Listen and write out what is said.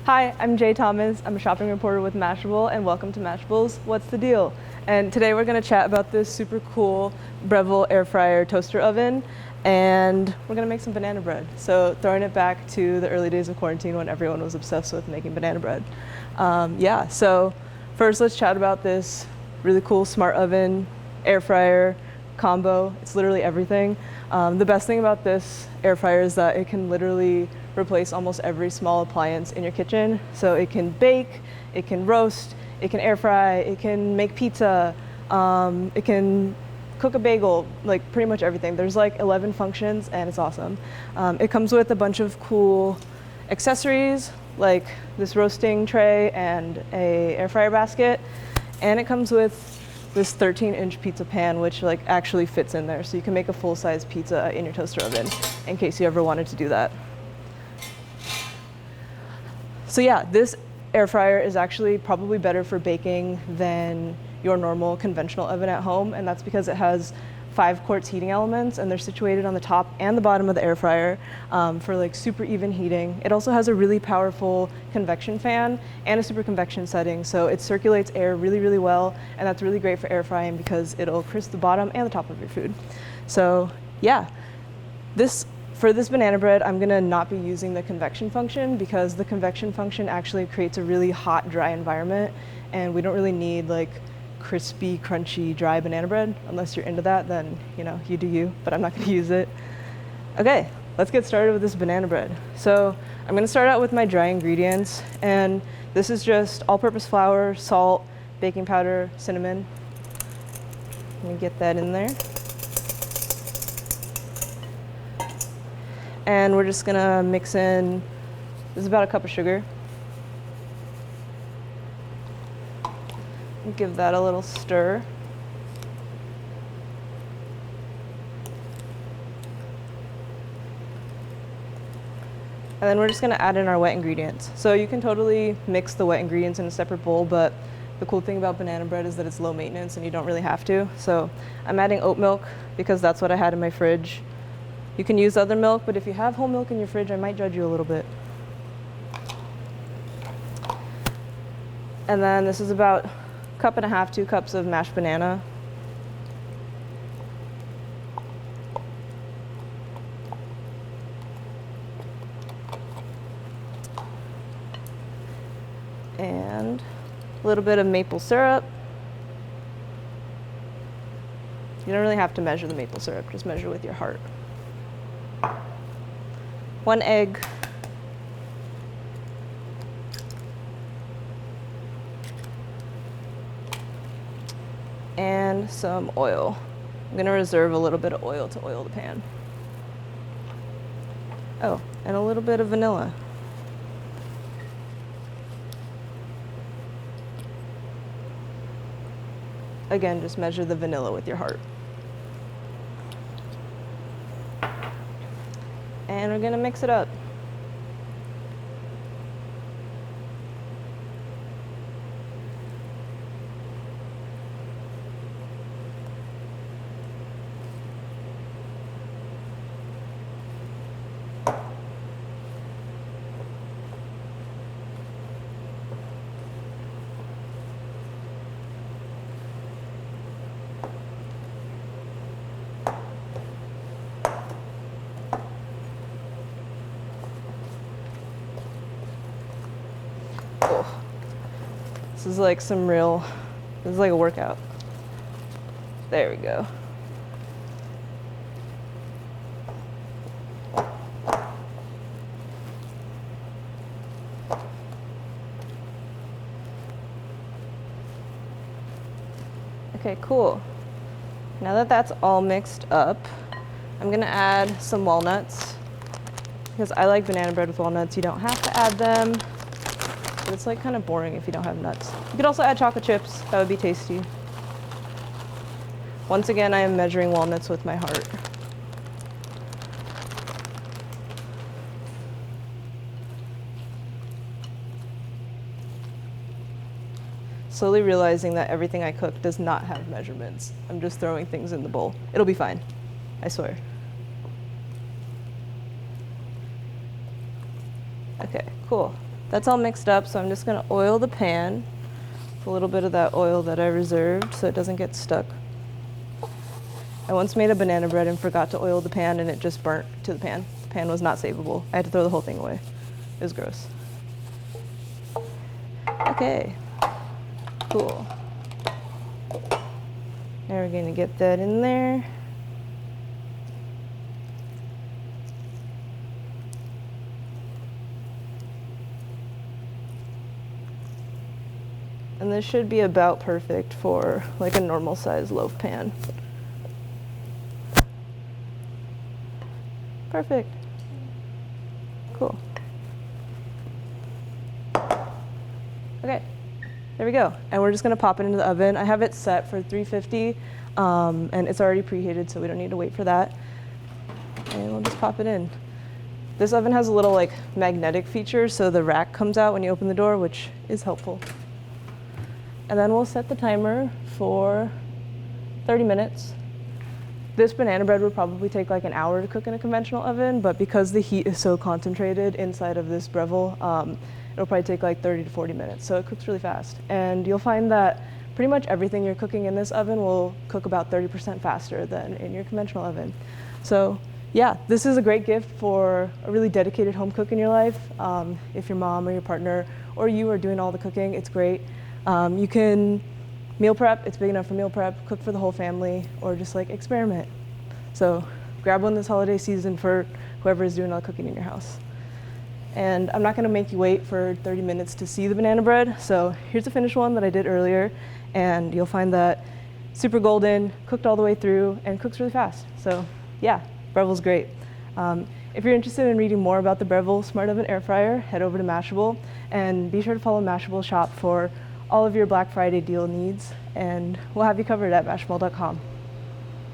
Hi, I'm Jay Thomas. I'm a shopping reporter with Mashable, and welcome to Mashable's What's the Deal? And today we're going to chat about this super cool Breville air fryer toaster oven, and we're going to make some banana bread. So throwing it back to the early days of quarantine when everyone was obsessed with making banana bread. So first let's chat about this really cool smart oven, air fryer combo. It's literally everything. The best thing about this air fryer is that it can literally replace almost every small appliance in your kitchen. So it can bake, it can roast, it can air fry, it can make pizza, it can cook a bagel, like pretty much everything. There's like 11 functions and it's awesome. It comes with a bunch of cool accessories like this roasting tray and a air fryer basket. And it comes with this 13-inch pizza pan, which like actually fits in there. So you can make a full-size pizza in your toaster oven in case you ever wanted to do that. So yeah, this air fryer is actually probably better for baking than your normal conventional oven at home, and that's because it has 5 quartz heating elements, and they're situated on the top and the bottom of the air fryer for like super even heating. It also has a really powerful convection fan and a super convection setting, so it circulates air really, really well, and that's really great for air frying because it'll crisp the bottom and the top of your food. So yeah, for this banana bread, I'm gonna not be using the convection function because the convection function actually creates a really hot, dry environment, and we don't really need like crispy, crunchy, dry banana bread. Unless you're into that, then you do you, but I'm not gonna use it. Okay, let's get started with this banana bread. So I'm gonna start out with my dry ingredients, and this is just all-purpose flour, salt, baking powder, cinnamon. Let me get that in there. And we're just gonna mix in, this is about a cup of sugar. Give that a little stir. And then we're just gonna add in our wet ingredients. So you can totally mix the wet ingredients in a separate bowl, but the cool thing about banana bread is that it's low maintenance and you don't really have to. So I'm adding oat milk because that's what I had in my fridge. You can use other milk, but if you have whole milk in your fridge, I might judge you a little bit. And then this is about 1.5 cups, 2 cups of mashed banana. And a little bit of maple syrup. You don't really have to measure the maple syrup, just measure with your heart. 1 egg. And some oil. I'm gonna reserve a little bit of oil to oil the pan. Oh, and a little bit of vanilla. Again, just measure the vanilla with your heart. And we're gonna mix it up. This is like this is like a workout. There we go. Okay, cool. Now that that's all mixed up, I'm gonna add some walnuts because I like banana bread with walnuts. You don't have to add them. But it's like kind of boring if you don't have nuts. You could also add chocolate chips, that would be tasty. Once again, I am measuring walnuts with my heart. Slowly realizing that everything I cook does not have measurements. I'm just throwing things in the bowl. It'll be fine, I swear. Okay, cool. That's all mixed up, so I'm just gonna oil the pan with a little bit of that oil that I reserved so it doesn't get stuck. I once made a banana bread and forgot to oil the pan and it just burnt to the pan. The pan was not savable. I had to throw the whole thing away. It was gross. Okay, cool. Now we're gonna get that in there. And this should be about perfect for like a normal size loaf pan. Perfect. Cool. Okay, there we go. And we're just gonna pop it into the oven. I have it set for 350 and it's already preheated, so we don't need to wait for that. And we'll just pop it in. This oven has a little like magnetic feature, so the rack comes out when you open the door, which is helpful. And then we'll set the timer for 30 minutes. This banana bread would probably take like an hour to cook in a conventional oven, but because the heat is so concentrated inside of this Breville, it'll probably take like 30 to 40 minutes, so it cooks really fast. And you'll find that pretty much everything you're cooking in this oven will cook about 30% faster than in your conventional oven. So yeah, this is a great gift for a really dedicated home cook in your life. If your mom or your partner or you are doing all the cooking, it's great. You can meal prep, it's big enough for meal prep, cook for the whole family, or just like experiment. So grab one this holiday season for whoever is doing all the cooking in your house. And I'm not gonna make you wait for 30 minutes to see the banana bread, so here's a finished one that I did earlier, and you'll find that super golden, cooked all the way through, and cooks really fast. So yeah, Breville's great. If you're interested in reading more about the Breville Smart Oven Air Fryer, head over to Mashable, and be sure to follow Mashable Shop for all of your Black Friday deal needs, and we'll have you covered at mashable.com.